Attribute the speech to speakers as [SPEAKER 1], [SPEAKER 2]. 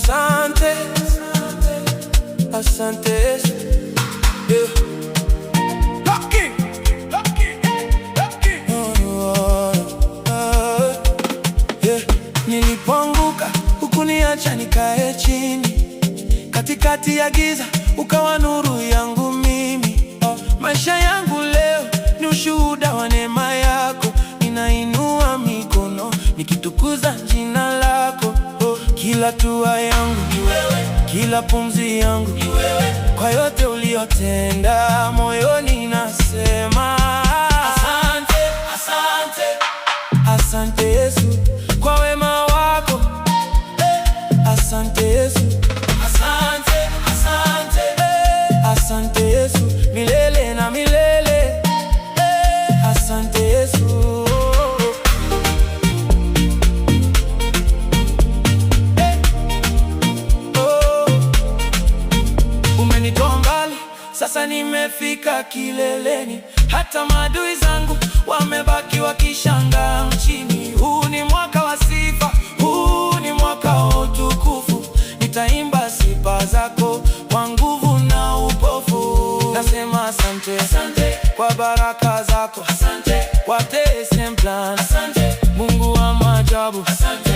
[SPEAKER 1] Asante, asante Yesu, yeah. Lucky, lucky, lucky. Yeah. Nilipoanguka hukuniacha nikae chini, katikati ya giza ukawa nuru yangu mimi. Maisha yangu leo ni ushuhuda wa neema yako, ninainua mikono nikitukuza jina lako. Kila hatua yangu ni wewe, kila pumzi yangu ni wewe, kwa yote uliyotenda moyoni nasema asante, asante, asante Yesu kwa wema wako. Asante Yesu, asante, asante, asante Yesu milele na milele. Asante Yesu. Umenitoa mbali, sasa nimefika kileleni, hata maadui zangu wamebaki wakishangaa chini. Huu ni mwaka wa sifa, huu ni mwaka wa utukufu, nitaimba sifa zako kwa nguvu na upofu. Nasema asante, asante kwa baraka zako, asante kwa TSM Plan, asante Mungu wa maajabu, asante.